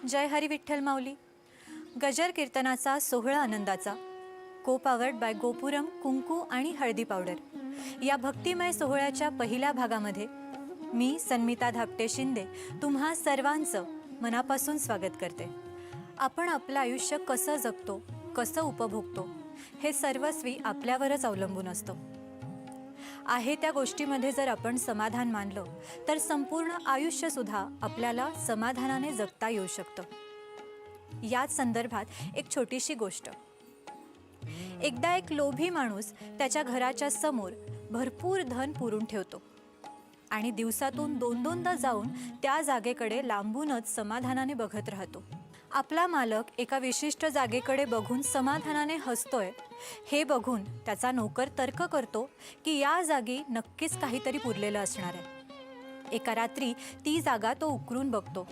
जय हरी विठ्ठल माऊली. गजर कीर्तनाचा सोहळा आनंदाचा, को पावर्ड बाय गोपुरम कुंकू आणि हळदी पावडर या भक्तिमय सोहळ्याच्या पहिल्या भागामध्ये मी सन्मिता धापटे शिंदे तुम्हा सर्वांचं मनापासून स्वागत करते. आपण आपलं आयुष्य कसं जगतो, कसं उपभोगतो हे सर्वस्वी आपल्यावरच अवलंबून असतं. आहे त्या गोष्टीमध्ये जर आपण समाधान मानलं तर संपूर्ण आयुष्यसुद्धा आपल्याला समाधानाने जगता येऊ शकतं. याच संदर्भात एक छोटीशी गोष्ट. एकदा एक लोभी माणूस त्याच्या घराच्या समोर भरपूर धन पुरून ठेवतो आणि दिवसातून दोनदा जाऊन त्या जागेकडे लांबूनच समाधानाने बघत राहतो. आपला मालक एका विशिष्ट जागेकडे बघून समाधानाने हसतोय हे बघून त्याचा नोकर तर्क करतो की या जागी नक्कीच काहीतरी पुरलेलं असणार आहे. एका रात्री ती जागा तो उकरून बघतो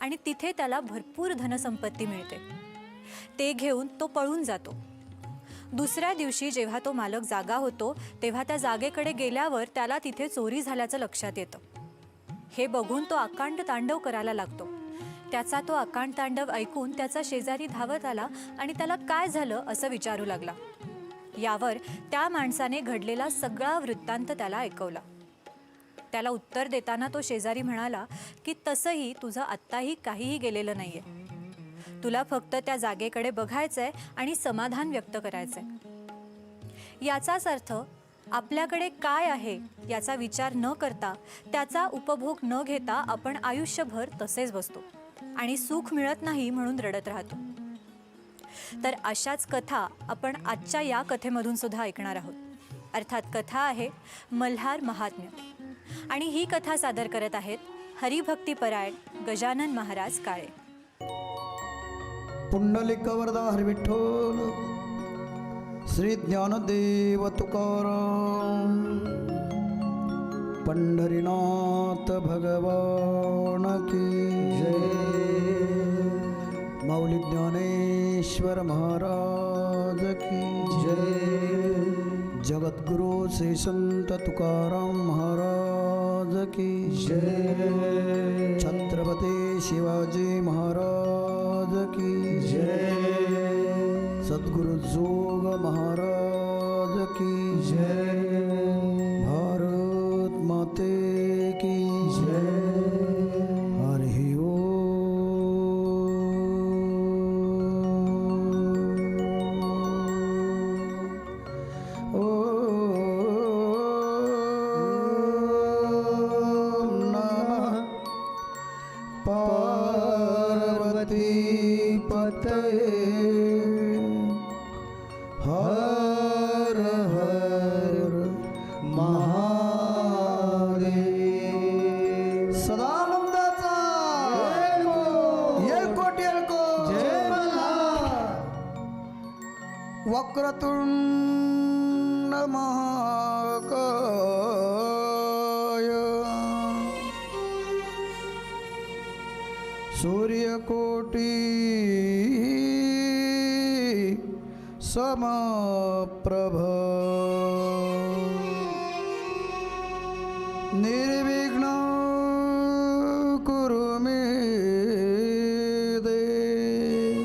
आणि तिथे त्याला भरपूर धनसंपत्ती मिळते. ते घेऊन तो पळून जातो. दुसऱ्या दिवशी जेव्हा तो मालक जागा होतो तेव्हा त्या जागेकडे गेल्यावर त्याला तिथे चोरी झाल्याचं लक्षात येतं. हे बघून तो आकांड तांडव करायला लागतो. त्याचा तो आकांड तांडव ऐकून त्याचा शेजारी धावत आला आणि त्याला काय झालं असं विचारू लागला. यावर त्या माणसाने घडलेला सगळा वृत्तांत त्याला ऐकवला. त्याला उत्तर देताना तो शेजारी म्हणाला की तसंही तुझं आत्ताही काहीही गेलेलं नाहीये. तुला फक्त त्या जागेकडे बघायचंय आणि समाधान व्यक्त करायचंय. याचाच अर्थ आपल्याकडे काय आहे याचा विचार न करता, त्याचा उपभोग न घेता आपण आयुष्यभर तसेच बसतो आणि सुख मिळत नाही म्हणून रडत राहतो. तर अशाच कथा आपण आजच्या या कथेमधून सुद्धा ऐकणार आहोत. अर्थात कथा आहे मल्हार महात्म्य आणि ही कथा सादर करत आहेत हरिभक्तीपरायण गजानन महाराज काळे. पुंडलिक वरदा हरी विठ्ठल श्री ज्ञानदेव तुकाराम पंढरीनाथ भगवान की जय. माऊली ज्ञानेश्वर महाराज की जय. जगद्गुरु श्री संत तुकाराम महाराज की जय. छत्रपती शिवाजी महाराज की जय. सद्गुरु जोग महाराज की जय. भारत माते की जय. हरि हर हर महादेव. सदानंदाचा येळकोट येळकोट जय मल्हार. वक्रतुंड महाकाय सूर्यकोटी समप्रभ निर्विघ्न कुरु मे देव.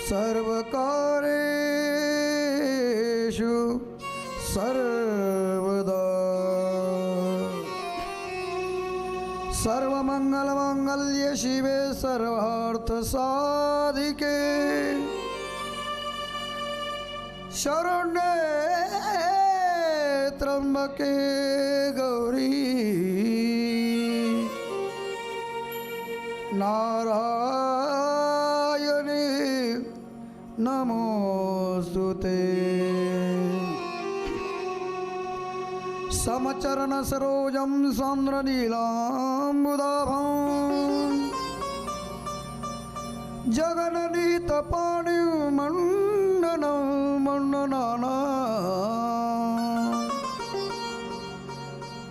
सर्वकार्येषु सर्वदा सर्वमंगलमांगल्ये शिवे सर्वार्थसाधिके शरण्ये त्र्यंबके गौरी नारायणी नमोस्तुते. समचरण सरोजं सान्द्रनीलाम्बुदाभं जगन्नीत पाणिमण्डनं मण्डनाना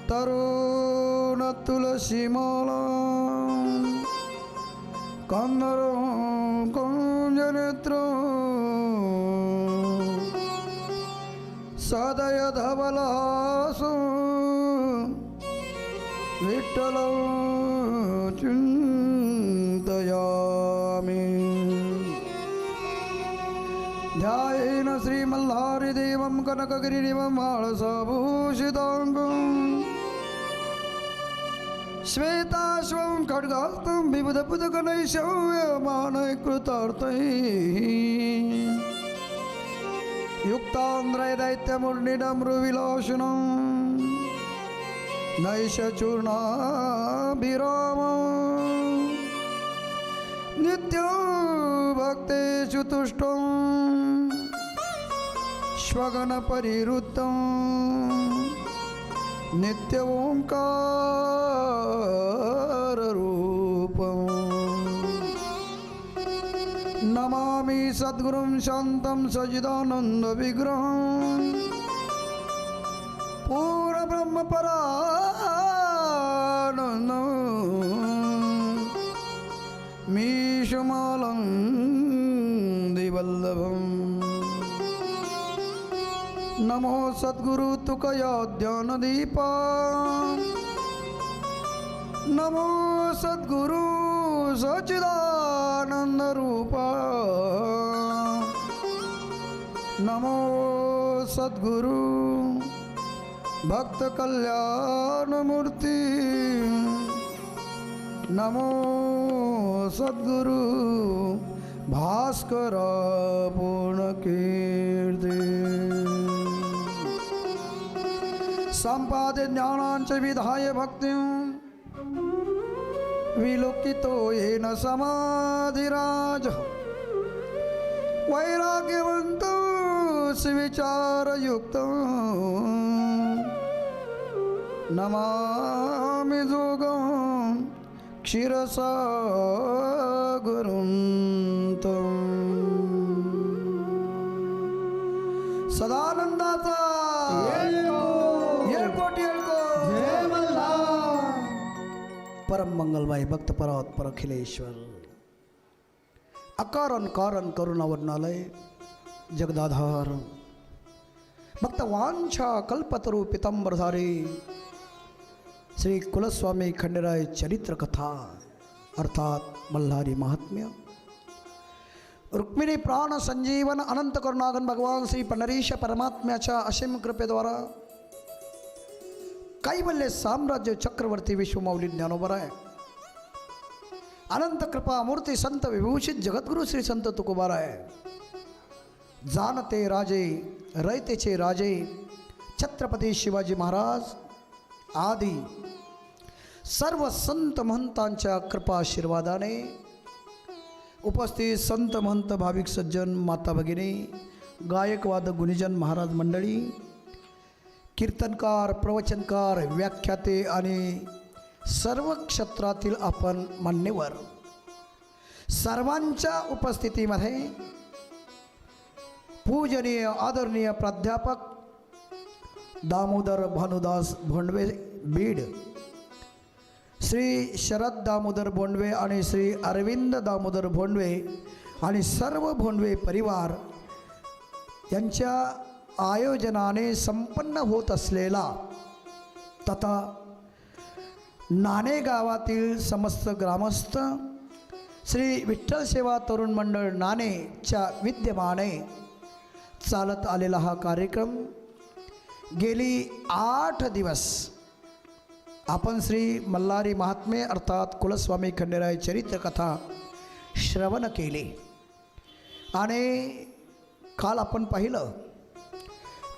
तरुण तुलसीमाला कंदरं कुञ्जनेत्रं सदय धवलासु विठ्ठल चिं ध्यायेन श्रीमल्हारिदेवं कनकगिरिनिवं माळसाभूषिताङ्गं श्वेताश्वं खड्गास्तं विबुधपुतकनैशव्यमानकृतार्थैः युक्तान्द्रैदैत्यमुर्निडमृविलोचनं नैशचूर्णाभिरामम् नित्यो भक्तेषु तुष्टं श्वगनपरिवृत्तं नित्य ओंकाररूपं नमामि सद्गुरुं शान्तं सच्चिदानन्दविग्रहं पूर्णब्रह्मपरानन्दं मीशमालं दिवल्लभं नमो सद्गुरु तुकया ध्यानदीपा नमो सद्गुरु सच्चिदानन्दरूपा नमो सद्गुरु भक्तकल्याणमूर्ति नमो सद्गुरु भास्कर पूर्णकीर्ति संपादे ज्ञानांच विधाय भक्तिं विलोकितो येन समाधिराज वैराग्यवन्तो सुविचारयुक्तो नमामि जोगं क्षीरसागरं तं सदानंदाचा येळकोट जय मल्हार परम मंगलमय भक्त परात्पर अखिलेश्वर अकारण कारण करुणावर्णालय जगदाधार भक्त वांछा कल्पतरु पितांबरधारी श्री कुलस्वामी खंडेराय चरित्र कथा अर्थात मल्हारी महात्म्य रुक्मिणी प्राण संजीवन अनंत करुणागन भगवान श्री पंढरीश परमात्म्याच्या असीम कृपेद्वारा कैवल्य साम्राज्य चक्रवर्ती विश्वमौली ज्ञानोबराय अनंत कृपा मूर्ती संत विभूषित जगद्गुरु श्री संत तुकोबाराय जानते राजे रयतेचे राजे छत्रपती शिवाजी महाराज आदी सर्व संत महंतांच्या कृपा आशीर्वादाने उपस्थित संत महंत भाविक सज्जन माता भगिनी गायकवाद गुणीजन महाराज मंडळी कीर्तनकार प्रवचनकार व्याख्याते आणि सर्व क्षेत्रातील आपण मान्यवर सर्वांच्या उपस्थितीमध्ये पूजनीय आदरणीय प्राध्यापक दामोदर भानुदास भोंडवे बीड श्री शरद दामोदर भोंडवे आणि श्री अरविंद दामोदर भोंडवे आणि सर्व भोंडवे परिवार यांच्या आयोजनाने संपन्न होत असलेला तथा नाणे गावातील समस्त ग्रामस्थ श्री विठ्ठल सेवा तरुण मंडळ नाणेच्या विद्यमाने चालत आलेला हा कार्यक्रम गेली 8 दिवस आपण श्री मल्हारी महात्मे अर्थात कुलस्वामी खंडेराय चरित्र कथा श्रवण केले आणि काल आपण पाहिलं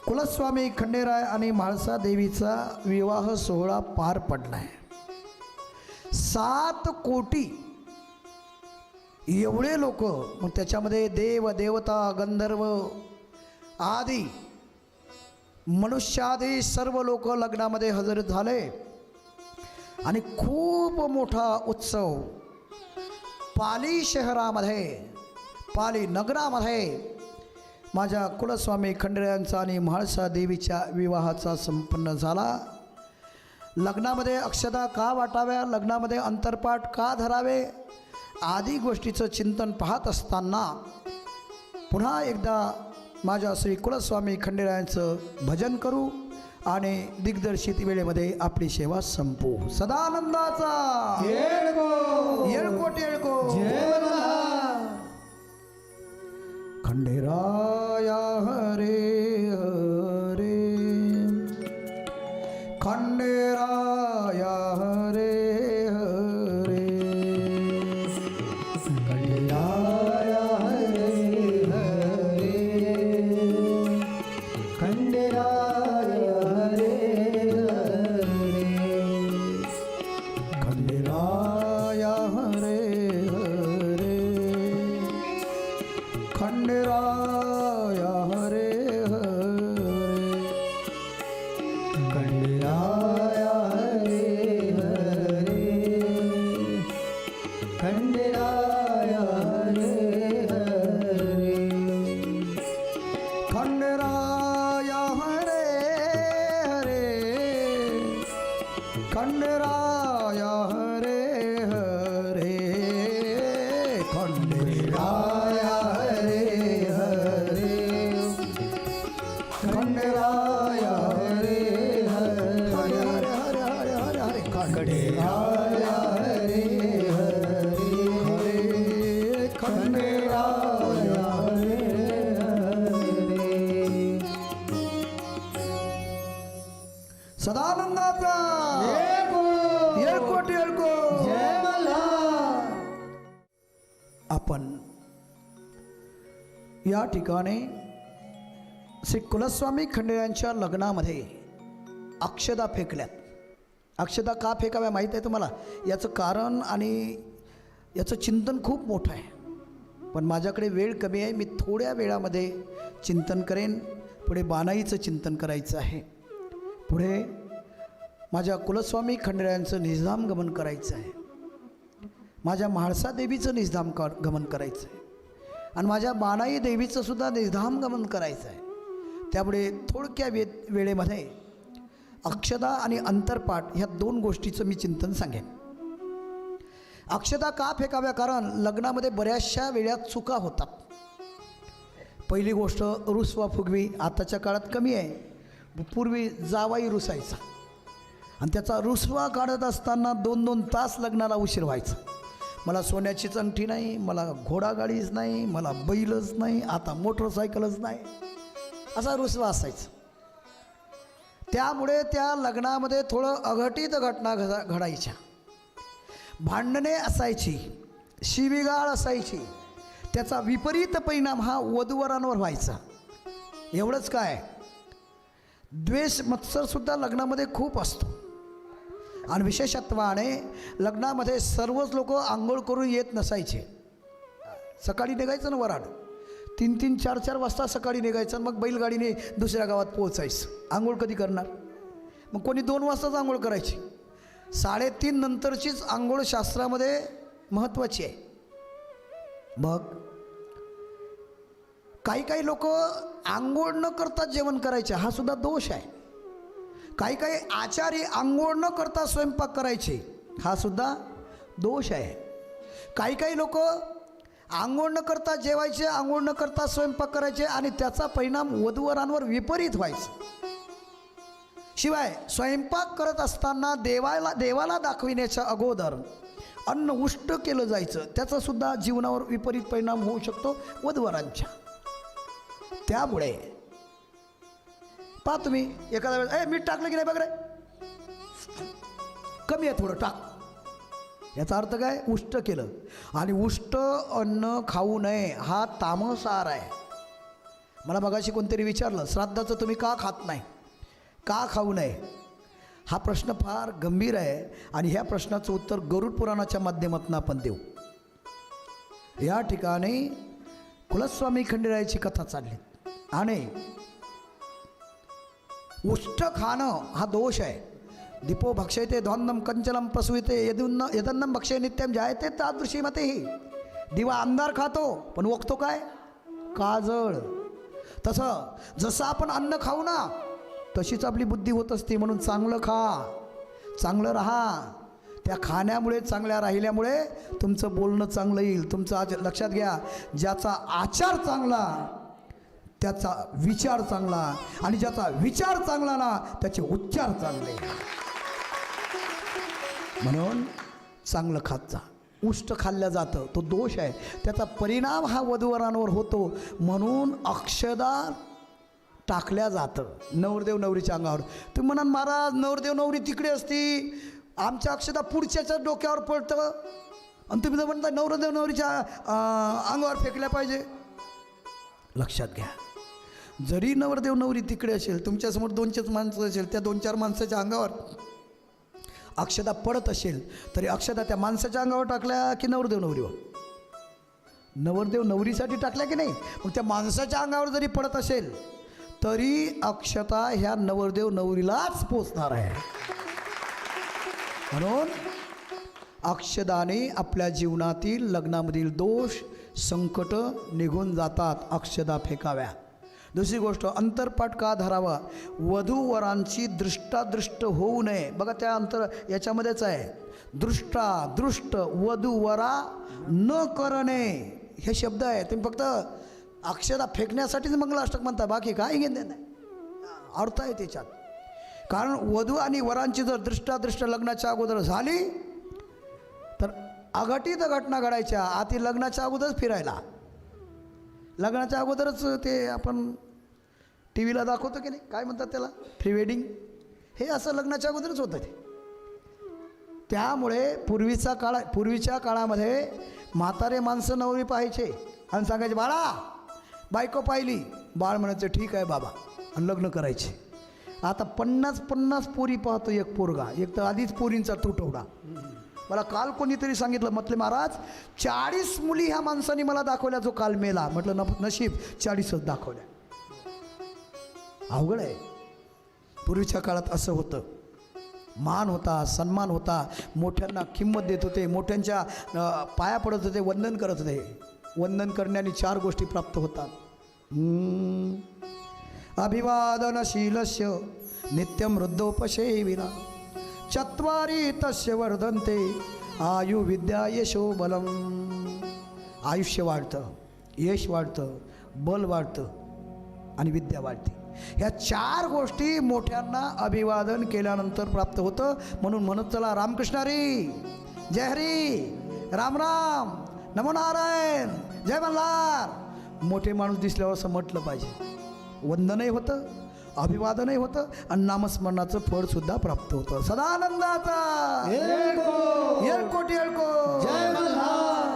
कुलस्वामी खंडेराय आणि म्हाळसा देवीचा विवाह सोहळा पार पडलाय 7 कोटी एवढे लोक मग त्याच्यामध्ये देव देवता गंधर्व आदी मनुष्यादी सर्व लोक लग्नामध्ये हजर झाले आणि खूप मोठा उत्सव पाली शहरामध्ये पाली नगरामध्ये माझ्या कुलस्वामी खंडेरायांचा आणि म्हाळसा देवीच्या विवाहाचा संपन्न झाला। लग्नामध्ये अक्षता का वाटाव्या, लग्नामध्ये अंतरपाठ का धरावे आदी गोष्टीचं चिंतन पाहत असताना पुन्हा एकदा माझ्या श्री कुलस्वामी खंडेरायांचं भजन करू आणि दिग्दर्शित वेळेमध्ये आपली सेवा संपू। सदानंदाचा येळकोट येळकोट खंडेराय हरे हरे खंडेराय हरे हरे खंडेराय हरे हरे खंडेराय हरे हरे खंडेराय हरे हरे खंडेराय हरे हरे खंडेराय हरे हरे खंडेराय हरे हरे खंडेराय हरे हरे खंडेराय हरे हरे खंडेराय हरे हरे खंडेराय हरे हरे हरे हरे हरे हरे हरे खंडेराय हरे हरे हरे खंडेराय हरे हरे सदानंदाचा येळकोट येळकोट जय मल्हार. आपण या ठिकाणी श्री कुलस्वामी खंडेरायांच्या लग्नामध्ये अक्षदा फेकल्यात. अक्षदा का फेकाव्या माहीत आहे तुम्हाला? याचं कारण आणि याचं चिंतन खूप मोठं आहे, पण माझ्याकडे वेळ कमी आहे. मी थोड्या वेळामध्ये चिंतन करेन. पुढे बानाईचं चिंतन करायचं आहे. पुढे माझ्या कुलस्वामी खंडेरायांचं निजाम गमन करायचं आहे. माझ्या म्हाळसा देवीचं निजाम गमन करायचं आहे आणि माझ्या बानाई देवीचं सुद्धा निधाम गमन करायचं आहे. त्यामुळे थोडक्या वेळेमध्ये अक्षदा आणि अंतरपाठ ह्या दोन गोष्टीचं मी चिंतन सांगेन. अक्षदा का फेकाव्या? कारण लग्नामध्ये बऱ्याचशा वेळा चुका होतात. पहिली गोष्ट रुसवा फुगवी आताच्या काळात कमी आहे. पूर्वी जावाई रुसायचा आणि त्याचा रुसवा काढत असताना 2-2 तास लग्नाला उशीर व्हायचा. मला सोन्याचीच अंगठी नाही, मला घोडागाडीच नाही, मला बैलच नाही, आता मोटरसायकलच नाही, असा रुसवा असायचा. त्यामुळे त्या लग्नामध्ये थोडं अघटित घटना घडायच्या. भांडणे असायची, शिवीगाळ असायची. त्याचा विपरीत परिणाम हा वधूवरांवर व्हायचा. एवढंच काय, द्वेष मत्सरसुद्धा लग्नामध्ये खूप असतो. आणि विशेषत्वाने लग्नामध्ये सर्वच लोक आंघोळ करून येत नसायचे. सकाळी निघायचं ना वराड, 3-3, 4-4 वाजता सकाळी निघायचं, मग बैलगाडीने दुसऱ्या गावात पोहोचायचं. आंघोळ कधी करणार? मग कोणी 2 वाजताच आंघोळ करायची. 3:30 नंतरचीच आंघोळ शास्त्रामध्ये महत्त्वाची आहे. मग काही लोक आंघोळ न करता जेवण करायचे, हा सुद्धा दोष आहे. काही आचारी आंघोळ न करता स्वयंपाक करायचे, हा सुद्धा दोष आहे. काही लोक आंघोळ न करता जेवायचे, आंघोळ न करता स्वयंपाक करायचे आणि त्याचा परिणाम वधूवरांवर विपरीत व्हायचा. शिवाय स्वयंपाक करत असताना देवाला दाखविण्याच्या अगोदर अन्न उष्ट केलं जायचं, त्याचा सुद्धा जीवनावर विपरीत परिणाम होऊ शकतो वधूवरांच्या. त्यामुळे पहा तुम्ही एखाद्या वेळेस मीठ टाकलं की नाही बघ रे, कमी आहे थोडं टाक. याचा अर्थ काय? उष्ट केलं. आणि उष्ट अन्न खाऊ नये हा तामस आहार आहे. मला मगाशी कोणतरी विचारलं, श्राद्धाचं तुम्ही का खात नाही, का खाऊ नये? हा प्रश्न फार गंभीर आहे आणि ह्या प्रश्नाचं उत्तर गरुड पुराणाच्या माध्यमातून आपण देऊ. या ठिकाणी कुलस्वामी खंडेरायाची कथा चालली आणि उष्ट खाणं हा दोष आहे. दीपो भक्षयते ध्वन्नम कंचलम प्रसूयते यदन्नम भक्षय नित्यम जायते तादृशी मतेही. दिवा अंधार खातो पण ओकतो काय? काजळ. तसं जसं आपण अन्न खाऊ ना तशीच आपली बुद्धी होत असते. म्हणून चांगलं खा, चांगलं राहा. त्या खाण्यामुळे, चांगल्या राहिल्यामुळे तुमचं बोलणं चांगलं येईल. तुमचं आज लक्षात घ्या, ज्याचा आचार चांगला त्याचा विचार चांगला आणि ज्याचा विचार चांगला ना त्याचे उच्चार चांगले. म्हणून चांगलं खात जा. उष्ट खाल्लं जातं, तो दोष आहे. त्याचा परिणाम हा वधूवरांवर होतो. म्हणून अक्षदा टाकल्या जातं नवरदेव नवरीच्या अंगावर. तुम्ही म्हणाल महाराज नवरदेव नवरी तिकडे असती, आमच्या अक्षदा पुढच्याच्या डोक्यावर पडतं आणि तुम्ही जर म्हणता नवरदेव नवरीच्या अंगावर फेकल्या पाहिजे. लक्षात घ्या, जरी नवरदेव नवरी तिकडे असेल, तुमच्यासमोर 2-4 माणसं असेल, त्या 2-4 माणसाच्या अंगावर अक्षदा पडत असेल, तरी अक्षदा त्या माणसाच्या अंगावर टाकल्या की नवरदेव नवरीवर? नवरदेव नवरीसाठी टाकल्या की नाही? मग त्या माणसाच्या अंगावर जरी पडत असेल तरी अक्षता ह्या नवरदेव नवरीलाच पोचणार आहे. म्हणून अक्षदाने आपल्या जीवनातील लग्नामधील दोष संकट निघून जातात. अक्षदा फेकाव्या. दुसरी गोष्ट, अंतरपाठ का धरावा? वधूवरांची दृष्टादृष्ट होऊ नये. बघा त्या याच्यामध्येच आहे, दृष्ट वधूवरा न करणे हे शब्द आहे. तुम्ही फक्त अक्षदा फेकण्यासाठीच मंगलाष्टक म्हणता, बाकी काही घेणं नाही. अर्थ आहे त्याच्यात. कारण वधू आणि वरांची जर दृष्टादृष्ट लग्नाच्या अगोदर झाली तर अघटित घटना घडायच्या. आधी लग्नाच्या अगोदरच फिरायला, लग्नाच्या अगोदरच ते आपण टी व्हीला दाखवतो की नाही, काय म्हणतात त्याला, प्री वेडिंग, हे असं लग्नाच्या अगोदरच होतं ते. त्यामुळे पूर्वीच्या काळामध्ये म्हातारे माणसं नवरी पाहायचे आणि सांगायचे बाळा, बायको पाहिली, बाळ म्हणायचं ठीक आहे बाबा, आणि लग्न करायचे. आता 50 पोरी पाहतो एक पोरगा. एक तर आधीच पोरींचा तुटवडा. मला काल कोणीतरी सांगितलं, म्हटलं महाराज 40 मुली ह्या माणसाने मला दाखवल्या जो काल मेला. म्हटलं नशीब 40च दाखवल्या. अवघड आहे. पूर्वीच्या काळात असं होतं, मान होता, सन्मान होता, मोठ्यांना किंमत देत होते, मोठ्यांच्या पाया पडत होते, वंदन करत होते. वंदन करण्याने 4 गोष्टी प्राप्त होतात. अभिवादनशीलस्य नित्यं वृद्धोपसेविना चत्वारी तस्य वर्धन्ते आयु विद्या यशो बलम. आयुष्य वाढतं, यश वाढतं, बल वाढतं आणि विद्या वाढते. ह्या 4 गोष्टी मोठ्यांना अभिवादन केल्यानंतर प्राप्त होतं. म्हणून म्हणत चला रामकृष्ण हरी, जय हरी, राम राम, नमो नारायण, जय मल्हार. मोठे माणूस दिसल्यावर असं म्हटलं पाहिजे. वंदनही होतं, अभिवादनही होतं आणि नामस्मरणाचं फळसुद्धा प्राप्त होतं. सदानंदाचा येळकोट जय मल्हार.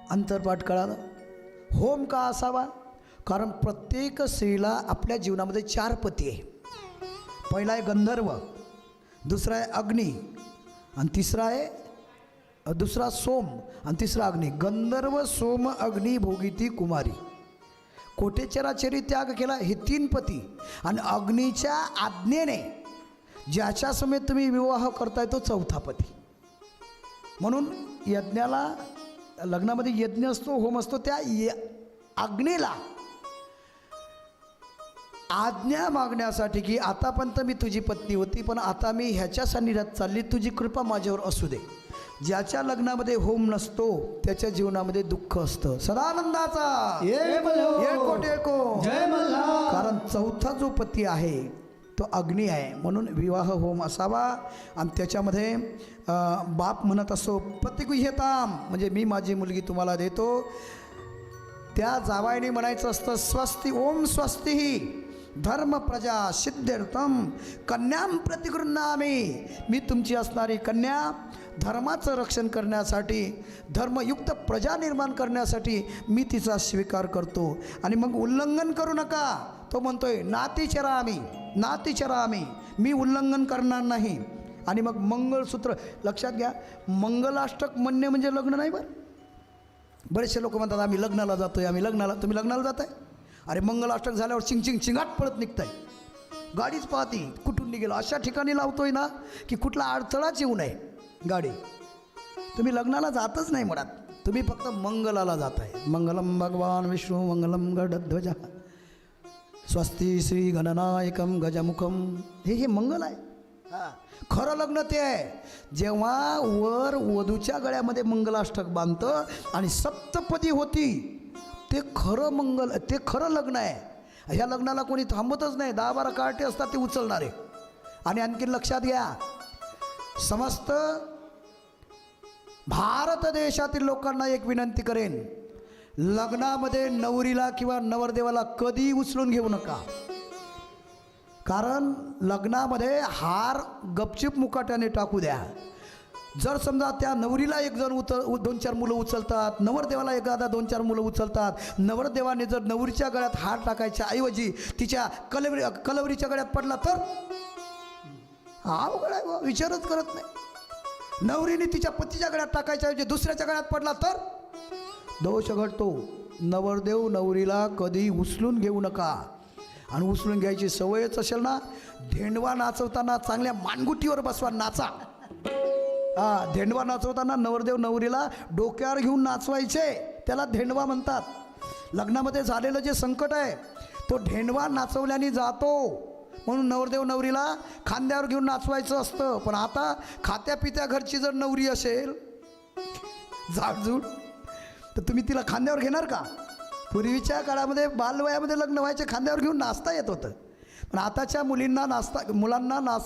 अंतरपाठ कळालं. होम का असावा? कारण प्रत्येक स्त्रीला आपल्या जीवनामध्ये 4 पती आहे. पहिला आहे गंधर्व, दुसरा आहे अग्नी, आणि दुसरा सोम, आणि तिसरा अग्नी. गंधर्व, सोम, अग्नी, भोगिती, कुमारी. कोटेचराचरी त्याग केला, हे 3 पती. आणि अग्नीच्या आज्ञेने ज्याच्या समेत तुम्ही विवाह करताय तो 4था पती. म्हणून यज्ञाला, लग्नामध्ये यज्ञ असतो, होम असतो, त्या अग्नीला आज्ञा मागण्यासाठी की आतापर्यंत मी तुझी पत्नी होती, पण आता मी ह्याच्या सान्निध्यात चालली, तुझी कृपा माझ्यावर असू दे. ज्याच्या लग्नामध्ये होम नसतो त्याच्या जीवनामध्ये दुःख असतं. सदानंदाचा येळकोट जय मल्हार. कारण 4था जो पती आहे तो अग्नी आहे. म्हणून विवाह होम असावा. आणि त्याच्यामध्ये बाप म्हणत असतो पतिगुह्यताम, म्हणजे मी माझी मुलगी तुम्हाला देतो. त्या जावाईने म्हणायचं असतं स्वस्ती ओम स्वस्ती धर्म प्रजा सिद्ध्यर्थम कन्याम प्रतिगृह्णामि. मी तुमची असणारी कन्या धर्माचं रक्षण करण्यासाठी, धर्मयुक्त प्रजा निर्माण करण्यासाठी मी तिचा स्वीकार करतो. आणि मग उल्लंघन करू नका. तो म्हणतोय नातीचरामी, नातीचरामी, मी उल्लंघन करणार नाही. आणि मग मंगळसूत्र. लक्षात घ्या, मंगलाष्टक म्हणणे म्हणजे लग्न नाही. बरेचसे लोक म्हणतात आम्ही लग्नाला जातोय, आम्ही लग्नाला. तुम्ही लग्नाला जाताय? अरे मंगलाष्टक झाल्यावर चिंगाट पळत निघताय, गाडीच पाहती कुठून निघेल अशा ठिकाणी लावतोय ना की कुठला अडथळाच येऊ नये गाडी. तुम्ही लग्नाला जातच नाही म्हणत, तुम्ही फक्त मंगलाला जाताय. मंगलम भगवान विष्णू मंगलम गडध्वज स्वस्ती श्री गणनायकम गजमुखम. हे मंगल आहे. खरं लग्न ते आहे जेव्हा वर वधूच्या गळ्यामध्ये मंगलाष्टक बांधतं आणि सप्तपदी होती, ते खरं मंगल, ते खरं लग्न आहे. ह्या लग्नाला कोणी थांबतच नाही. 10-12 कार्टे असतात ते उचलणारे. आणि आणखी लक्षात घ्या, समस्त भारत देशातील लोकांना एक विनंती करेन, लग्नामध्ये नवरीला किंवा नवरदेवाला कधी उचलून घेऊ नका. कारण लग्नामध्ये हार गपचिप मुकाट्याने टाकू द्या. जर समजा त्या नवरीला एक जण 2-4 मुलं उचलतात, नवरदेवाला एखादा 2-4 मुलं उचलतात, नवरदेवाने जर नवरीच्या गळ्यात हार टाकायच्या ऐवजी तिच्या कलवरीच्या गळ्यात पडला तर अवघड आहे, विचारच करत नाही. नवरीने तिच्या पतीच्या गळ्यात टाकायच्या ऐवजी दुसऱ्याच्या गळ्यात पडला तर दोष घडतो. नवरदेव नवरीला कधी उचलून घेऊ नका. आणि उचलून घ्यायची सवयच असेल ना, धेंडवा नाचवताना चांगल्या मानगुटीवर बसवा, नाचा. धेंडवा नाचवताना नवरदेव नवरीला डोक्यावर घेऊन नाचवायचे, त्याला धेंडवा म्हणतात. लग्नामध्ये झालेलं जे संकट आहे तो धेंडवा नाचवल्याने जातो. म्हणून नवरदेव नवरीला खांद्यावर घेऊन नाचवायचं असतं. पण आता खात्या पित्या घरची जर नवरी असेल जाडजूड, तर तुम्ही तिला खांद्यावर घेणार का? पूर्वीच्या काळामध्ये बालवयामध्ये लग्न व्हायचे, खांद्यावर घेऊन नाचता येत होतं. पण आताच्या मुलांना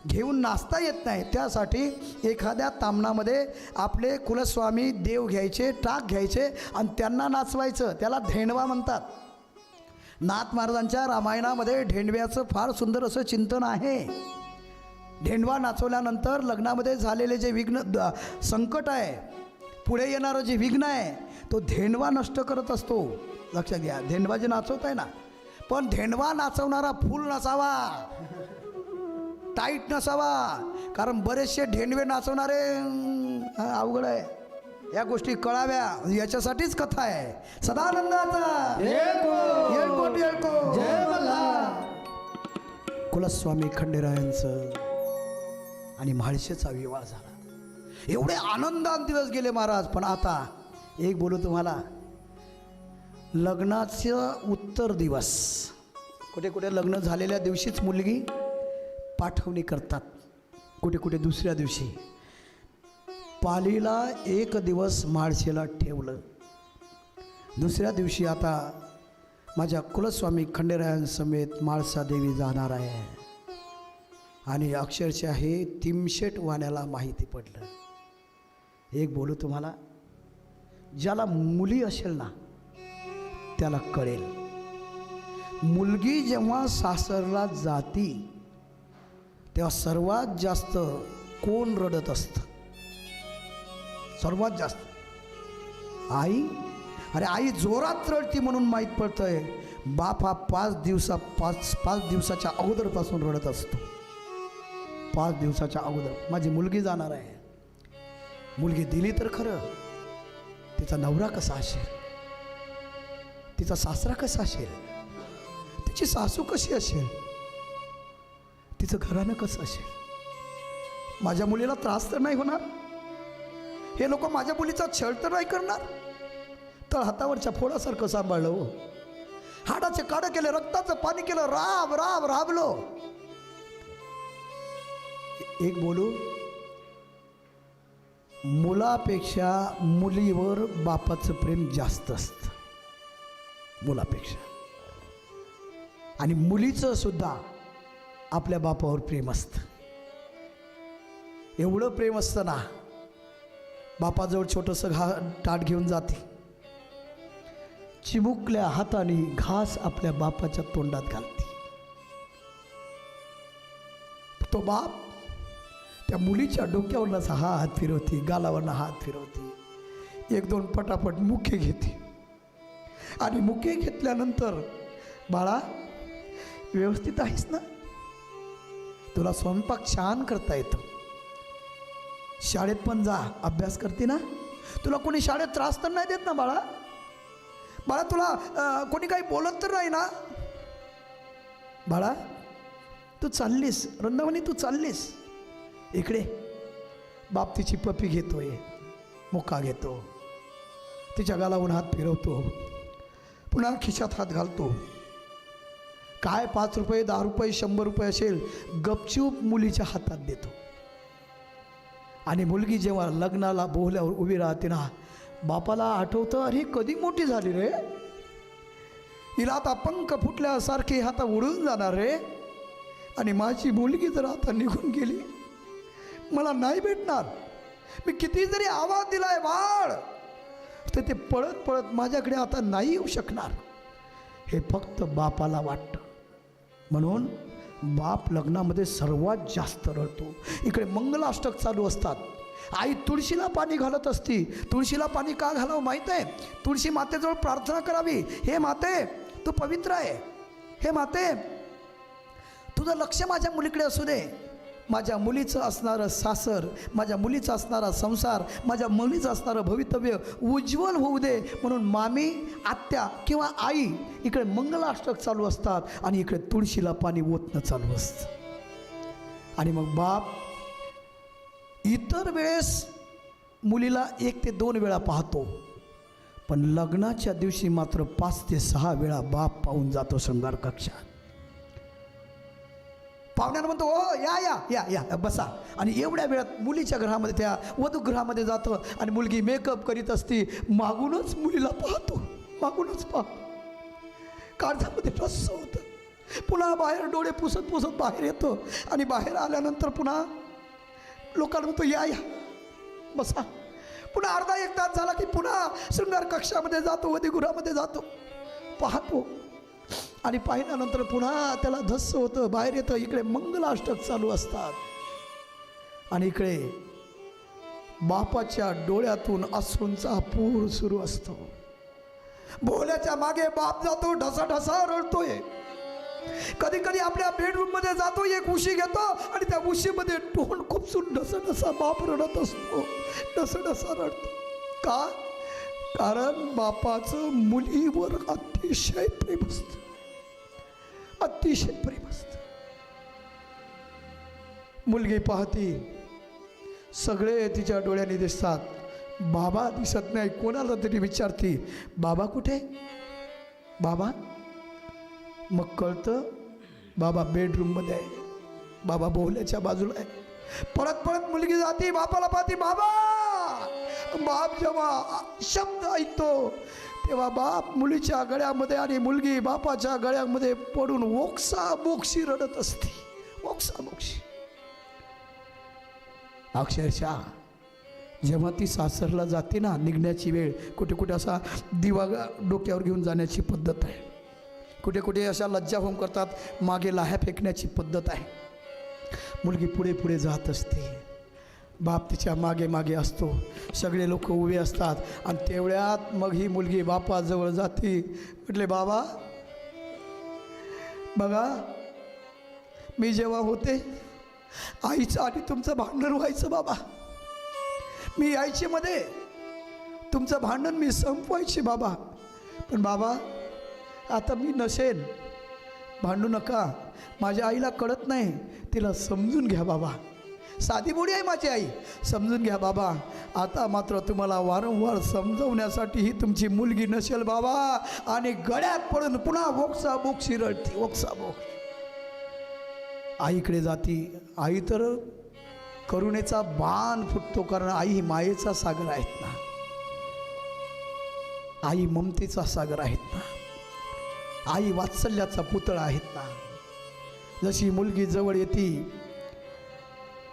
घेऊन नाचता येत नाही. त्यासाठी एखाद्या तामणामध्ये आपले कुलस्वामी देव घ्यायचे, टाक घ्यायचे आणि त्यांना नाचवायचं. त्याला धेंडवा म्हणतात. नाथ महाराजांच्या रामायणामध्ये धेंडव्याचं फार सुंदर असं चिंतन आहे. धेंडवा नाचवल्यानंतर लग्नामध्ये झालेले जे विघ्न संकट आहे, पुढे येणारं जे विघ्न आहे, तो धेंडवा नष्ट करत असतो. लक्षात घ्या, धेंडवा जे नाचवत आहे ना, पण धेंडवा नाचवणारा फुल नसावा, टाईट नसावा. कारण बरेचसे धेंडवे नाचवणारे अवघड आहे. या गोष्टी कळाव्या, याच्यासाठीच कथा आहे. सदानंदाचा येळकोट येळकोट जय मल्हार. कुलस्वामी खंडेरायांचं आणि म्हाळशेचा विवाह झाला. एवढे आनंदात दिवस गेले महाराज. पण आता एक बोलू तुम्हाला, लग्नाचं उत्तर दिवस, कुठे कुठे लग्न झालेल्या दिवशीच मुलगी पाठवणी करतात, कुठे कुठे दुसऱ्या दिवशी. पालीला एक दिवस म्हाळशेला ठेवलं. दुसऱ्या दिवशी आता माझ्या कुलस्वामी खंडेरायांसमेत म्हाळसा देवी जाणार आहे. आणि अक्षरशः हे तिमशेट वाण्याला माहिती पडलं. एक बोलू तुम्हाला, ज्याला मुली असेल ना त्याला कळेल. मुलगी जेव्हा सासरला जाती तेव्हा सर्वात जास्त कोण रडत असतं? सर्वात जास्त आई. अरे आई जोरात रडती म्हणून माहीत पडतंय. बाप हा 5 दिवसाच्या अगोदरपासून रडत असतो. 5 दिवसाच्या अगोदर माझी मुलगी जाणार आहे. मुलगी दिली तर खरं, तिचा नवरा कसा असेल, तिचा सासरा कसा असेल, तिची सासू कशी असेल, तिचं घराणं कसं असेल. माझ्या मुलीला त्रास तर नाही होणार? हे लोक माझ्या मुलीचा छळ तर नाही करणार? तर हातावरच्या फोडासारखं सांभाळलं हो. हाडाचे काढं केले, रक्ताचं पाणी केलं, राबलो. एक बोलू, मुलापेक्षा मुलीवर बापाचं प्रेम जास्त असतं, मुलापेक्षा. आणि मुलीचं सुद्धा आपल्या बापावर प्रेम असतं. एवढं प्रेम असतं ना, बापाजवळ छोटंसं ताट घेऊन जाते, चिमुकल्या हाताने घास आपल्या बापाच्या तोंडात घालते. तो बाप त्या मुलीच्या डोक्यावरनं असा हात फिरवते, गालावरनं हात फिरवते, 1-2 पटापट मुके घेते. आणि मुके घेतल्यानंतर, बाळा व्यवस्थित आहेस ना, तुला स्वयंपाक छान करता येतो, शाळेत पण जा, अभ्यास करते ना, तुला कोणी शाळेत त्रास तर नाही देत ना बाळा, बाळा तुला कोणी काही बोलत तर नाही ना, बाळा तू चाललीस वृंदावनी, तू चाललीस इकडे. बाप तिची पप्पी घेतोय, मुका घेतो, तिच्या गालावरून हात फिरवतो, पुन्हा खिशात हात घालतो. काय 5 रुपये 10 रुपये 100 रुपये असेल गपचूप मुलीच्या हातात देतो. आणि मुलगी जेव्हा लग्नाला बोहल्यावर उभी राहते ना, बापाला आठवतं, अरे कधी मोठी झाली रे, हिला आता पंख फुटल्यासारखी आता उडून जाणार रे, आणि माझी मुलगी जर आता निघून गेली मला नाही भेटणार. मी किती जरी आवाज दिलाय बाळ, तर ते पळत पळत माझ्याकडे आता नाही येऊ शकणार, हे फक्त बापाला वाटतं. म्हणून बाप लग्नामध्ये सर्वात जास्त रडतो. इकडे मंगलाष्टक चालू असतात. आई तुळशीला पाणी घालत असती. तुळशीला पाणी का घालावं माहीत आहे? तुळशी मातेजवळ प्रार्थना करावी, हे माते तू पवित्र आहे, हे माते तुझं लक्ष माझ्या मुलीकडे असू दे, माझ्या मुलीचं असणारं सासर, माझ्या मुलीचा असणारा संसार, माझ्या मुलीचं असणारं भवितव्य उज्ज्वल होऊ दे. म्हणून मामी, आत्या किंवा आई इकडे मंगलाष्टक चालू असतात आणि इकडे तुळशीला पाणी ओतणं चालू असतं. आणि मग बाप इतर वेळेस मुलीला 1 ते 2 वेळा पाहतो, पण लग्नाच्या दिवशी मात्र 5 ते 6 वेळा बाप पाहून जातो शृंगार कक्षात. पाहुण्यानं म्हणतो, ओ या या या या बसा. आणि एवढ्या वेळात मुलीच्या घरामध्ये, त्या वधूगृहामध्ये जातं आणि मुलगी मेकअप करीत असती. मागूनच मुलीला पाहतो, मागूनच पाहतो. काळजामध्ये रस्स होतं. पुन्हा बाहेर डोळे पुसत पुसत बाहेर येतो आणि बाहेर आल्यानंतर पुन्हा लोकांना म्हणतो, या या बसा. पुन्हा अर्धा 1 तास झाला की पुन्हा शृंगार कक्षामध्ये जातो, वधूगृहामध्ये जातो, पाहतो. आणि पाहिल्यानंतर पुन्हा त्याला धस्स होतं, बाहेर येतं. इकडे मंगलाष्टक चालू असतात आणि इकडे बापाच्या डोळ्यातून अश्रूंचा पूर सुरू असतो. भोल्याच्या मागे बाप जातो, ढसा ढसा रडतोय. कधी कधी आपल्या बेडरूममध्ये जातो, एक उशी घेतो आणि त्या उशीमध्ये तोंड खुपसून ढसा ढसा बाप रडत असतो, ढसा ढसा रडतो. का? कारण बापाचं मुलीवर अतिशय प्रेम असतं, अतिशय प्रेम असतं. मुलगी पाहती, सगळे तिच्या डोळ्याने दिसतात, बाबा दिसत नाही. कोणाला तरी विचारती, बाबा कुठे, बाबा? मग कळतं बाबा बेडरूममध्ये आहे, बाबा बोहल्याच्या बाजूला आहे. परत परत मुलगी जाती, बापाला पाहती, बाबा. बाप जेव्हा शब्द ऐकतो तेव्हा बाप मुलीच्या गळ्यामध्ये आणि मुलगी बापाच्या गळ्यामध्ये पडून ओक्सा बोक्षी रडत असते, ओक्सा बोक्षी. अक्षरशः जेव्हा ती सासरला जाते ना, निघण्याची वेळ, कुठे कुठे असा दिवा डोक्यावर घेऊन जाण्याची पद्धत आहे, कुठे कुठे अशा लज्जा होम करतात, मागे लाह्या फेकण्याची पद्धत आहे. मुलगी पुढे पुढे जात असते, बाप तिच्या मागे मागे असतो, सगळे लोक उभे असतात. आणि तेवढ्यात मग ही मुलगी बापाजवळ जाते. म्हटले, बाबा बघा, मी जेव्हा होते आईचं आणि तुमचं भांडण व्हायचं बाबा, मी यायचे मध्ये, तुमचं भांडण मी संपवायचे बाबा, पण बाबा आता मी नसेन, भांडू नका. माझ्या आईला कळत नाही, तिला समजून घ्या बाबा, साधी बोडी आहे माझी आई, समजून घ्या बाबा. आता मात्र तुम्हाला वारंवार समजवण्यासाठी ही तुमची मुलगी नसेल बाबा. आणि गळ्यात पडून पुन्हा बोक्सा बोक्षी रडती, ओक्सा बोक्ष. आईकडे जाती. आई तर करुणेचा बाण फुटतो, कारण आई ही मायेचा सागर आहेत ना, आई ममतेचा सागर आहेत ना, आई वात्सल्याचा पुतळा आहेत ना. जशी मुलगी जवळ येते,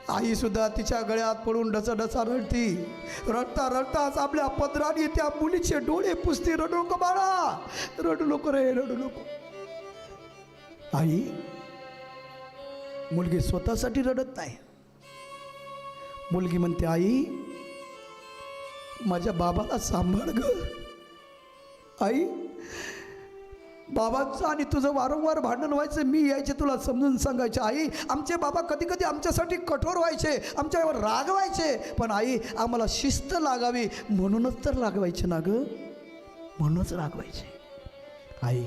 आई सुद्धा तिच्या गळ्यात पडून ढसा रडती. रडता रडताच आपल्या पदराने त्या मुलीचे डोळे पुसती. रडू नको बाळा, रडू नको रे, रडू नको. आई, मुलगी स्वतःसाठी रडत नाही. मुलगी म्हणते, आई माझ्या बाबाला सांभाळ ग. आई, बाबाचं आणि तुझं वारंवार भांडण व्हायचं, मी यायचे तुला समजून सांगायचे. आई, आमचे बाबा कधी कधी आमच्यासाठी कठोर व्हायचे, आमच्यावर रागवायचे, पण आई आम्हाला शिस्त लागावी म्हणूनच तर रागवायचे ना ग, म्हणूनच रागवायचे. आई,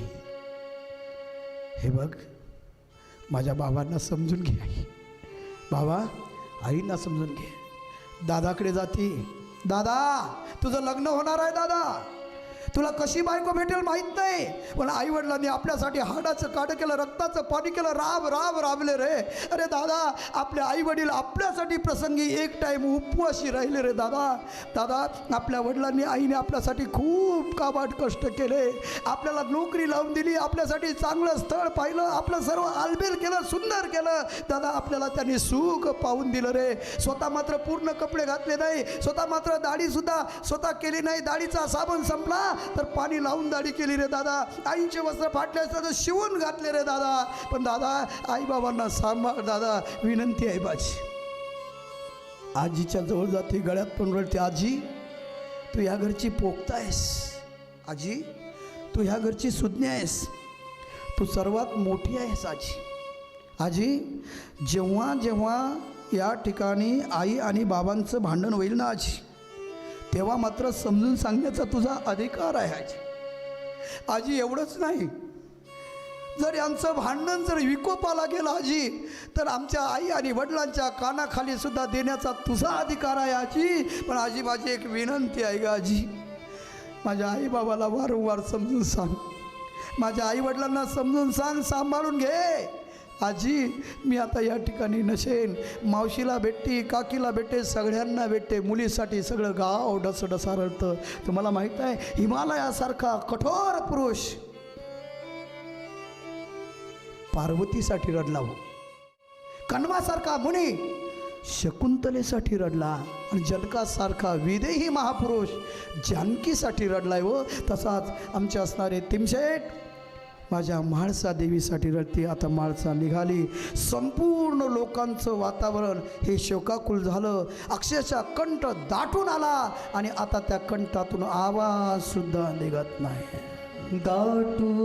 हे बघ, माझ्या बाबांना समजून घे. आई, बाबा आईंना समजून घे. दादाकडे जाती. दादा, तुझं लग्न होणार आहे दादा. तुला कशी बायको भेटेल माहीत नाही, पण आईवडिलांनी आपल्यासाठी हाडाचं काढ केलं, रक्ताचं पाणी केलं, राबले रे. अरे दादा, आपले आईवडील आपल्यासाठी प्रसंगी एक टाईम उपवाशी राहिले रे दादा. आपल्या वडिलांनी आईने आपल्यासाठी खूप काबाड कष्ट केले, आपल्याला नोकरी लावून दिली, आपल्यासाठी चांगलं स्थळ पाहिलं, आपलं सर्व आलबेल केलं, सुंदर केलं दादा. आपल्याला त्यांनी सुख पाहून दिलं रे. स्वतः मात्र पूर्ण कपडे घातले नाही, स्वतः मात्र दाढीसुद्धा स्वतः केली नाही. दाढीचा साबण संपला तर पाणी लावून दाढी केली रे दादा. आईचे वस्त्र फाटले असतात तर शिवून घातले रे दादा. पण दादा, आईबाबांना सांभाळ दादा, विनंती आहे माझी. आजीच्या जवळ जाते, गळ्यात पण रडते. आजी, तू या घरची पोखता आहेस. आजी, तू ह्या घरची सुज्ञ आहेस, तू सर्वात मोठी आहेस. आजी, जेव्हा जेव्हा या ठिकाणी आई आणि बाबांचं भांडण होईल ना आजी, तेव्हा मात्र समजून सांगण्याचा तुझा अधिकार आहे आजी. एवढंच नाही, जर यांचं भांडण जर विकोपाला गेलं आजी, तर आमच्या आई आणि वडिलांच्या कानाखाली सुद्धा देण्याचा तुझा अधिकार आहे आजी. पण आजी, माझी एक विनंती आहे ग आजी, माझ्या आईबाबाला वारंवार समजून सांग, माझ्या आईवडिलांना समजून सांग, सांभाळून घे. आजी, मी आता या ठिकाणी नसेन, मावशीला भेटते, काकीला भेटते, सगळ्यांना भेटते. मुलीसाठी सगळं गाव डसडसा रडतं. तुम्हाला माहीत आहे, हिमालयासारखा कठोर पुरुष पार्वतीसाठी रडला हो, कण्वासारखा मुनी शकुंतलेसाठी रडला, आणि जनकासारखा विदेही महापुरुष जानकीसाठी रडलाय हो. तसाच आमचे असणारे तिमशेठ माझ्या म्हाळसा देवीसाठी रडते. आता म्हाळसा निघाली, संपूर्ण लोकांचं वातावरण हे शोकाकुल झालं. अक्षरशः कंठ दाटून आला, आणि आता त्या कंठातून आवाजसुद्धा निघत नाही. दाटूनी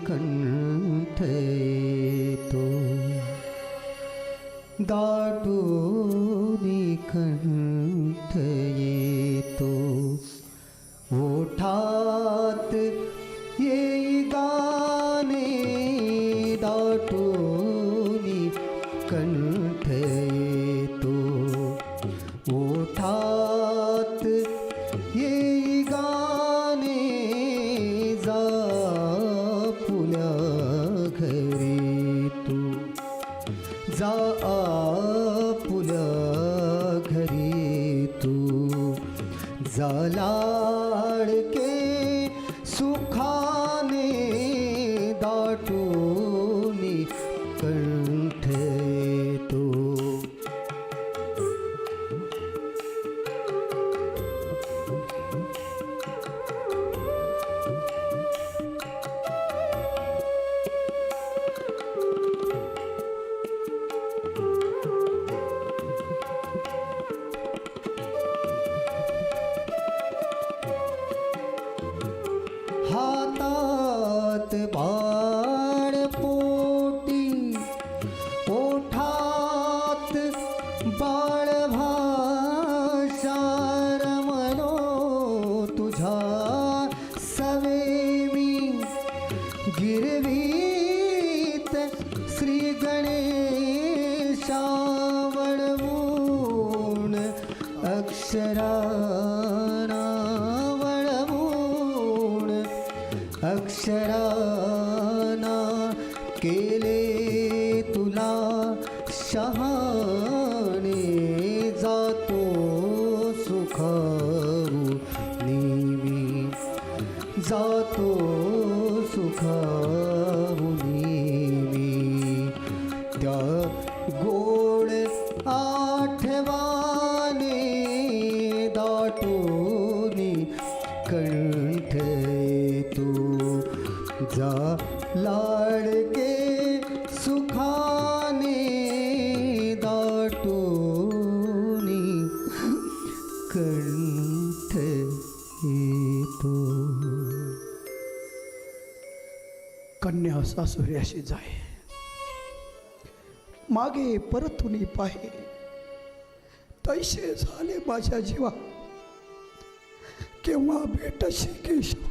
कंठ येतो, दाटूनी कंठ येतो, ओठात येई गाणे, दाटूनी कंठ येतो, ओठात येई गाणे, जा पुल्या घरी तू, जा पुल्या घरी तू, जा लाडके सुखाने, दाटूनी कंठ येतो. हातात बाळ पोटी, ओठात बाळ भाषा, रमलो तुझ्या सवेमी, गिरवीत श्री गणेशा, वळवून अक्षराना, अक्षराना केले तुला शहाणे, जातो सुखावूनी मी, जातो सुखावूनी मी, त्या गोड आठवाने, दाटूनी कंठ येतो, जा लाडके सुखाने, दाटूनी कंठ येतो. कन्या सासुऱ्याशी जाय, मागे परतुनी पाहे, तैसे झाले माझ्या जीवा, केव्हा भेटशी केशव,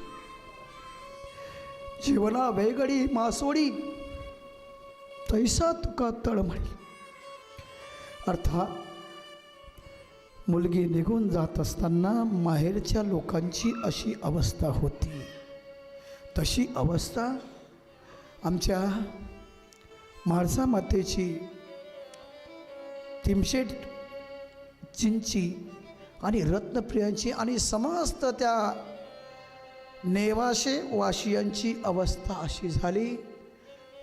जीवना वेगळी मासोडी, तैसा तुका तळमळी. अर्थात मुलगी निघून जात असताना माहेरच्या लोकांची अशी अवस्था होती, तशी अवस्था आमच्या म्हाळसा मातेची, तिमशेट चिंची आणि रत्नप्रियांची आणि समस्त त्या नेवाशे वाशियांची अवस्था अशी झाली.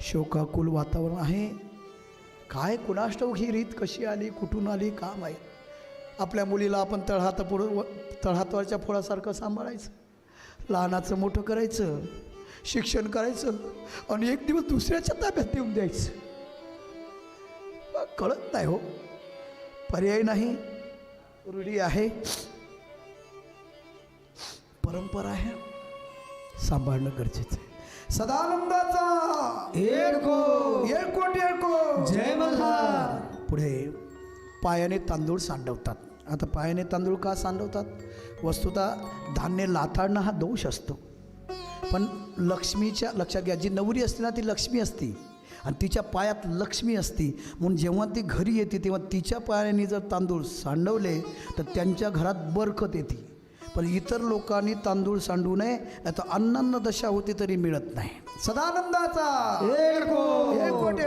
शोकाकुल वातावरण आहे. काय कुणास ठाऊक ही रीत कशी आली, कुठून आली, का माहीत. आपल्या मुलीला आपण तळहातावरच्या फुलासारखं सांभाळायचं, लहानाचं मोठं करायचं, शिक्षण करायचं आणि एक दिवस दुसऱ्याच्या ताब्यात देऊन द्यायचं. कळत नाही हो, पर्याय नाही. रूढी आहे, परंपरा आहे, सांभाळणं गरजेचं आहे. सदानंदाचा येळकोट जय मल्हार. पुढे पायाने तांदूळ सांडवतात. आता पायाने तांदूळ का सांडवतात? वस्तुतः धान्य लाथाडणं हा दोष असतो, पण लक्ष्मीच्या, लक्षात घ्या, जी नवरी असते ना ती लक्ष्मी असते आणि तिच्या पायात लक्ष्मी असते. म्हणून जेव्हा ती घरी येते तेव्हा तिच्या पायाने जर तांदूळ सांडवले तर त्यांच्या घरात बरकत येते. पण इतर लोकांनी तांदूळ सांडू नये, नाही तर अन्नान्न दशा होती तरी मिळत नाही. सदानंदाचा येळकोट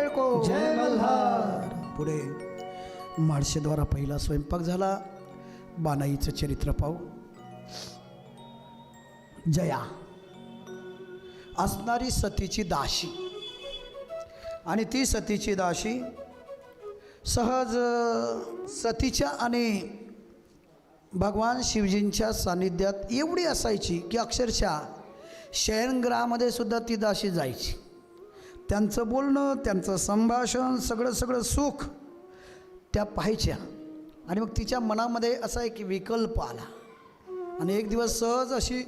जय मल्हार. पुढे म्हाळशेद्वारा पहिला स्वयंपाक झाला. बानाईचं चरित्र पाहू. जया असणारी सतीची दाशी, आणि ती सतीची दाशी सहज सतीच्या आणि भगवान शिवजींच्या सान्निध्यात एवढी असायची की अक्षरशः शयनगृहामध्ये सुद्धा ती दाशी जायची. त्यांचं बोलणं, त्यांचं संभाषण, सगळं सुख त्या पाहायच्या. आणि मग तिच्या मनामध्ये असा एक विकल्प आला आणि एक दिवस सहज अशी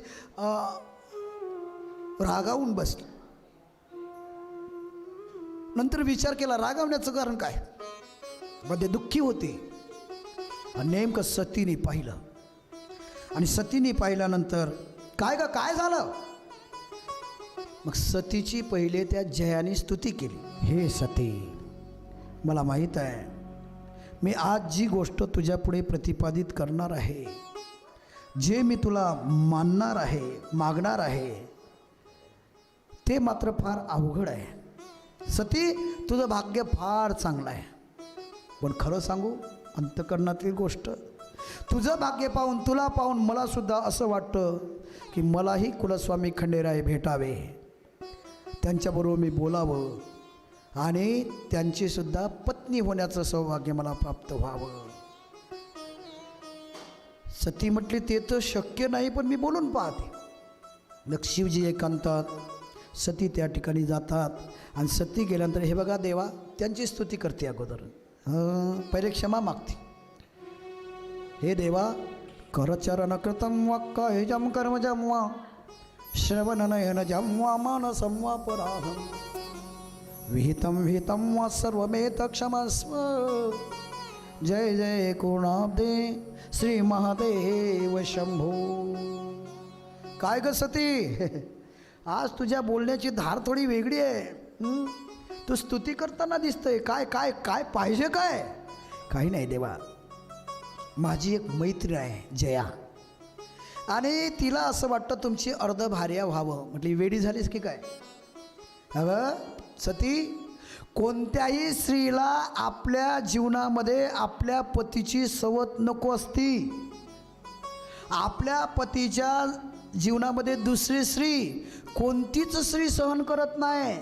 रागावून बसली. नंतर विचार केला रागावण्याचं कारण काय. मध्ये दुःखी होती आणि नेमकं सतीने पाहिलं. आणि सतीने पाहिल्यानंतर काय झालं. मग सतीची पहिले त्या जयाने स्तुती केली. हे सती, मला माहीत आहे मी आज जी गोष्ट तुझ्या पुढे प्रतिपादित करणार आहे, जे मी तुला मानणार आहे, मागणार आहे, ते मात्र फार अवघड आहे. सती, तुझं भाग्य फार चांगलं आहे. पण खरं सांगू, अंतःकरणातली गोष्ट, तुझं भाग्य पाहून, तुला पाहून मला सुद्धा असं वाटतं की मलाही कुलस्वामी खंडेराय भेटावे, त्यांच्याबरोबर मी बोलावं आणि त्यांची सुद्धा पत्नी होण्याचं सौभाग्य मला प्राप्त व्हावं. सती म्हटली ते तर शक्य नाही, पण मी बोलून पाहते. लक्ष्मीजी एकांतात, सती त्या ठिकाणी जातात. आणि सती गेल्यानंतर हे बघा देवा, त्यांची स्तुती करते. अगोदर पहिले क्षमा मागते. हे देवा, करचरण कृतम वाक्कायजम कर्मजम वा श्रवणनयन जम्वा मानसं वा पराहं विहितं वा सर्वमेत क्षमस्व. जय जय कोणाब्दे श्री महादेव शंभो. काय ग सती, आज तुझ्या बोलण्याची धार थोडी वेगळी आहे. तू स्तुती करताना दिसतंय. काय काय काय पाहिजे काय? काही नाही देवा, माझी एक मैत्रीण आहे जया, आणि तिला असं वाटतं तुमची अर्धभार्या व्हावं. म्हटली वेडी झालीस की काय? अगं सती, कोणत्याही स्त्रीला आपल्या जीवनामध्ये आपल्या पतीची सवत नको असती. आपल्या पतीच्या जीवनामध्ये दुसरी स्त्री कोणतीच स्त्री सहन करत नाही,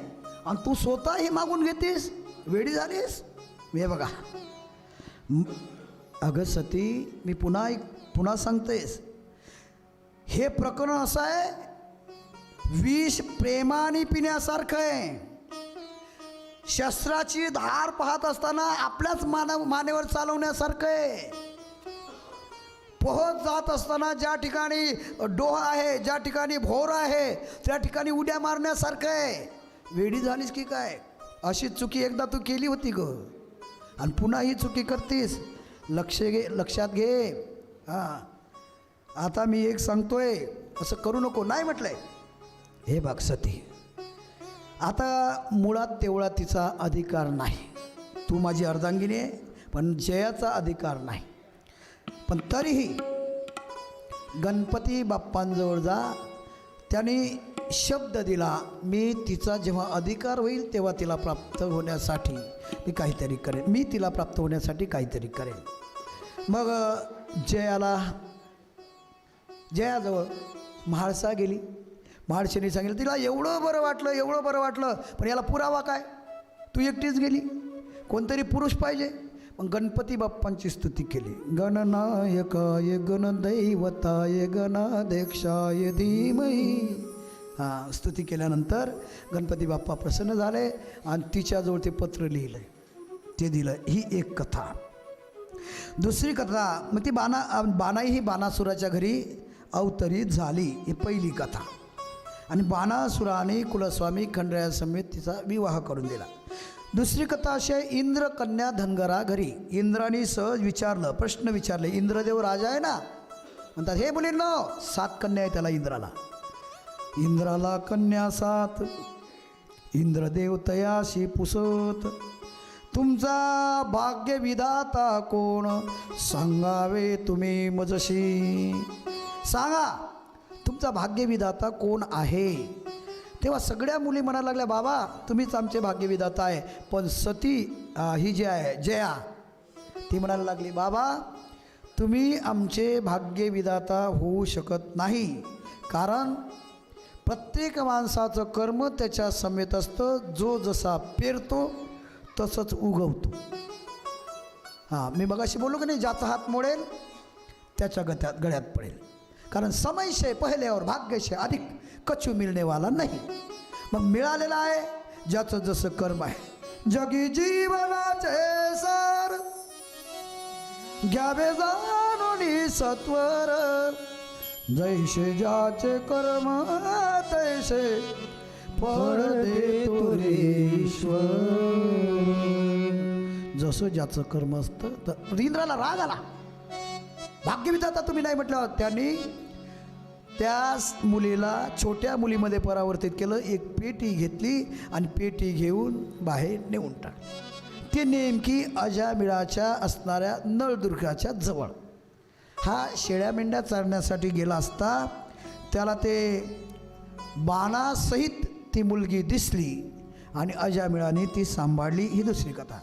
आणि तू स्वतः हे मागून घेतीस. वेडी झालीस. हे बघा, अगं सती, मी पुन्हा सांगतेस, हे प्रकरण असं आहे, विष प्रेमाने पिण्यासारखं आहे. शस्त्राची धार पाहत असताना आपल्याच मानेवर चालवण्यासारखं आहे. पोहत जात असताना ज्या ठिकाणी डोह आहे, ज्या ठिकाणी भोर आहे, त्या ठिकाणी उड्या मारण्यासारखं आहे. वेडी झालीस की काय? अशी चुकी एकदा तू केली होती ग, आणि पुन्हा ही चुकी करतीस. लक्षात घे. हां, आता मी एक सांगतोय, असं करू नको. नाही म्हटलंय. हे बघ सती, आता मुळात तेवढा तिचा अधिकार नाही. तू माझी अर्धांगिनी आहे, पण जयाचा अधिकार नाही. पण तरीही गणपती बाप्पांजवळ जा. त्याने शब्द दिला, मी तिचा जेव्हा अधिकार होईल तेव्हा तिला प्राप्त होण्यासाठी मी काहीतरी करेन, मी तिला प्राप्त होण्यासाठी काहीतरी करेन. मग जयाजवळ म्हाळसा गेली. म्हाळशेने सांगितलं तिला एवढं बरं वाटलं, पण याला पुरावा काय, तू एकटीच गेली, कोणतरी पुरुष पाहिजे. मग गणपती बाप्पांची स्तुती केली. गणनायकाय गणदैवताय गणाध्यक्षाय धीमहि. स्तुती केल्यानंतर गणपती बाप्पा प्रसन्न झाले आणि तिच्याजवळ ते पत्र लिहिलं, ते दिलं. ही एक कथा. दुसरी कथा मग ती बानाई ही बाणासुराच्या घरी अवतरित झाली, ही पहिली कथा. आणि बाणासुराने कुलस्वामी खंडरायासमेत तिचा विवाह करून दिला. दुसरी कथा अशी आहे, इंद्र कन्या धनगरा घरी. इंद्राने सहज विचारलं, प्रश्न विचारले. इंद्रदेव राजा आहे ना, म्हणतात हे मुलींनो 7 कन्या आहे त्याला इंद्राला कन्या 7. इंद्रदेव तयाशी पुसत, तुमचा भाग्य विधाता कोण, सांगावे तुम्ही मजशी. सांगा तुमचा भाग्यविधाता कोण आहे. तेव्हा सगळ्या मुली म्हणायला लागल्या, बाबा तुम्हीच आमचे भाग्यविधाता आहे. पण सती ही जी आहे जया, ती म्हणायला लागली, बाबा तुम्ही आमचे भाग्यविधाता होऊ शकत नाही, कारण प्रत्येक माणसाचं कर्म त्याच्या समेत असतं. जो जसा पेरतो तसंच उगवतो. मी मगाशी बोललो की नाही, ज्याचा हात मोडेल त्याच्या गळ्यात पडेल. कारण समय से पहले और भाग्य से अधिक कछु मिळणे वाला नाही. मग मिळालेलं आहे ज्याचं जसं कर्म आहे. जगी जीवनाचे सार घ्यावे जाणून सत्वर, जैसे ज्याचे कर्म तैसे फळ देतो रे ईश्वर. जसं ज्याचं कर्म असतं. तर इंद्राला राग आला, भाग्यविधाता तुम्ही नाही म्हटल्यावर. त्यांनी त्या मुलीला छोट्या मुलीमध्ये परावर्तित केलं. एक पेटी घेतली आणि पेटी घेऊन बाहेर नेऊन टाकली. ती नेमकी अजामिळाच्या असणाऱ्या नळदुर्गाच्या जवळ. हा शेळ्या मेंढ्या चारण्यासाठी गेला असता त्याला ते बाणासहित ती मुलगी दिसली आणि अजामिळाने ती सांभाळली. ही दुसरी कथा.